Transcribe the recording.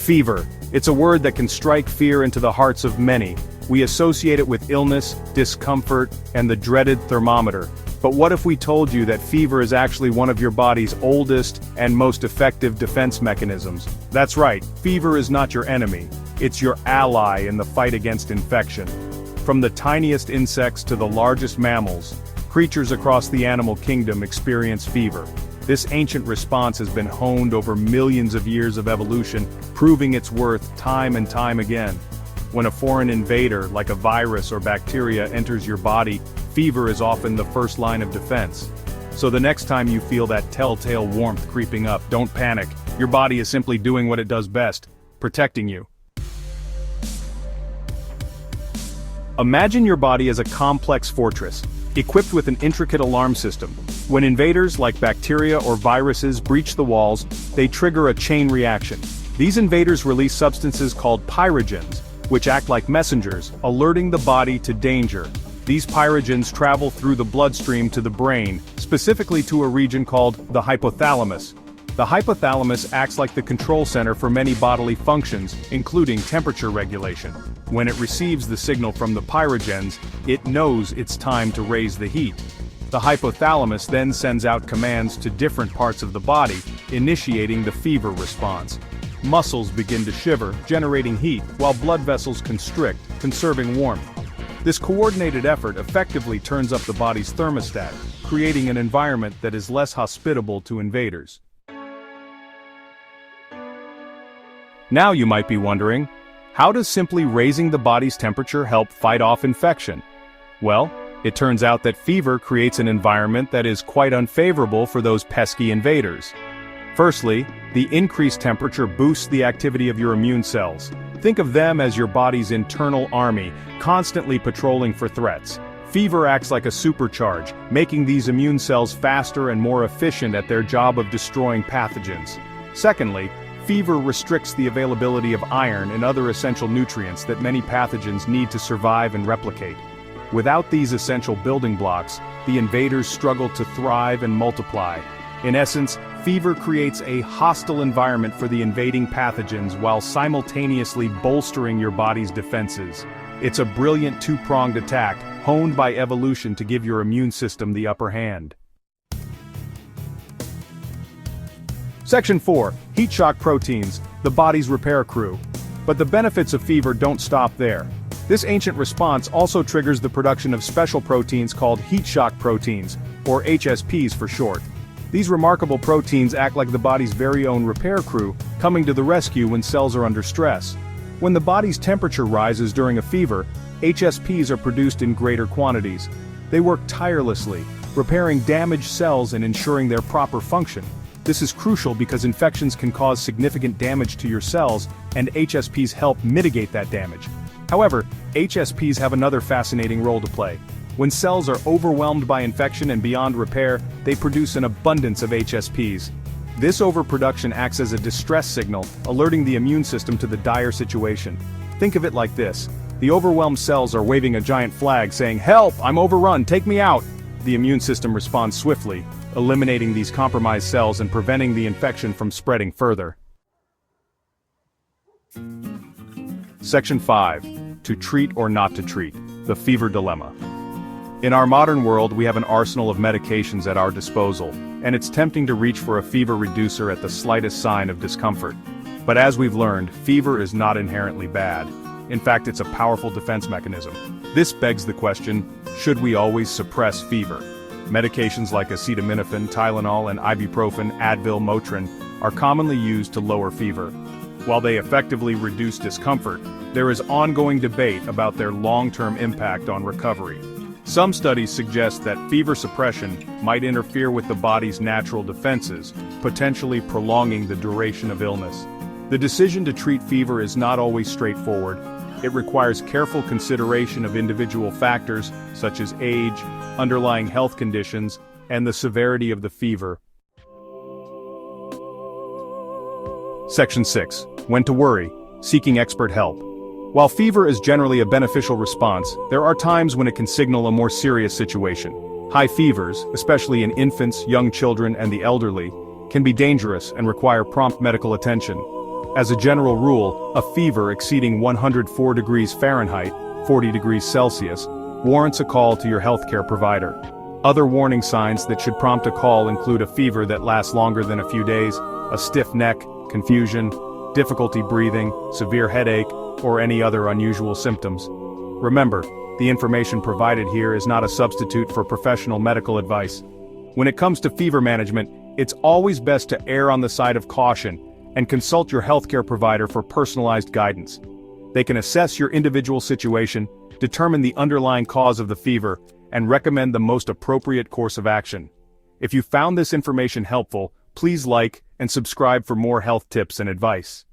Fever. It's a word that can strike fear into the hearts of many. We associate it with illness, discomfort, and the dreaded thermometer. But what if we told you that fever is actually one of your body's oldest and most effective defense mechanisms? That's right, fever is not your enemy. It's your ally in the fight against infection. From the tiniest insects to the largest mammals, creatures across the animal kingdom experience fever. This ancient response has been honed over millions of years of evolution, proving its worth time and time again. When a foreign invader, like a virus or bacteria, enters your body, fever is often the first line of defense. So the next time you feel that telltale warmth creeping up, don't panic. Your body is simply doing what it does best, protecting you. Imagine your body as a complex fortress, equipped with an intricate alarm system. When invaders, like bacteria or viruses, breach the walls, they trigger a chain reaction. These invaders release substances called pyrogens, which act like messengers, alerting the body to danger. These pyrogens travel through the bloodstream to the brain, specifically to a region called the hypothalamus. The hypothalamus acts like the control center for many bodily functions, including temperature regulation. When it receives the signal from the pyrogens, it knows it's time to raise the heat. The hypothalamus then sends out commands to different parts of the body, initiating the fever response. Muscles begin to shiver, generating heat, while blood vessels constrict, conserving warmth. This coordinated effort effectively turns up the body's thermostat, creating an environment that is less hospitable to invaders. Now you might be wondering, how does simply raising the body's temperature help fight off infection? Well, it turns out that fever creates an environment that is quite unfavorable for those pesky invaders. Firstly, the increased temperature boosts the activity of your immune cells. Think of them as your body's internal army, constantly patrolling for threats. Fever acts like a supercharge, making these immune cells faster and more efficient at their job of destroying pathogens. Secondly, fever restricts the availability of iron and other essential nutrients that many pathogens need to survive and replicate. Without these essential building blocks, the invaders struggle to thrive and multiply. In essence, fever creates a hostile environment for the invading pathogens while simultaneously bolstering your body's defenses. It's a brilliant two-pronged attack, honed by evolution to give your immune system the upper hand. Section 4. Heat shock proteins, the body's repair crew. But the benefits of fever don't stop there. This ancient response also triggers the production of special proteins called heat shock proteins, or HSPs for short. These remarkable proteins act like the body's very own repair crew, coming to the rescue when cells are under stress. When the body's temperature rises during a fever, HSPs are produced in greater quantities. They work tirelessly, repairing damaged cells and ensuring their proper function. This is crucial because infections can cause significant damage to your cells, and HSPs help mitigate that damage. However, HSPs have another fascinating role to play. When cells are overwhelmed by infection and beyond repair, they produce an abundance of HSPs. This overproduction acts as a distress signal, alerting the immune system to the dire situation. Think of it like this. The overwhelmed cells are waving a giant flag saying, "Help! I'm overrun, take me out!" The immune system responds swiftly, eliminating these compromised cells and preventing the infection from spreading further. Section 5. To treat or not to treat, the fever dilemma. In our modern world, we have an arsenal of medications at our disposal, and it's tempting to reach for a fever reducer at the slightest sign of discomfort. But as we've learned, fever is not inherently bad. In fact, it's a powerful defense mechanism. This begs the question, should we always suppress fever? Medications like acetaminophen, Tylenol, and ibuprofen, Advil, Motrin are commonly used to lower fever. While they effectively reduce discomfort, there is ongoing debate about their long-term impact on recovery. Some studies suggest that fever suppression might interfere with the body's natural defenses, potentially prolonging the duration of illness. The decision to treat fever is not always straightforward. It requires careful consideration of individual factors, such as age, underlying health conditions, and the severity of the fever. Section 6. When to worry, seeking expert help. While fever is generally a beneficial response, there are times when it can signal a more serious situation. High fevers, especially in infants, young children, and the elderly, can be dangerous and require prompt medical attention. As a general rule, a fever exceeding 104 degrees Fahrenheit, 40 degrees Celsius, warrants a call to your healthcare provider. Other warning signs that should prompt a call include a fever that lasts longer than a few days, a stiff neck, confusion, difficulty breathing, severe headache, or any other unusual symptoms. Remember, the information provided here is not a substitute for professional medical advice. When it comes to fever management, it's always best to err on the side of caution and consult your healthcare provider for personalized guidance. They can assess your individual situation, determine the underlying cause of the fever, and recommend the most appropriate course of action. If you found this information helpful, please like and subscribe for more health tips and advice.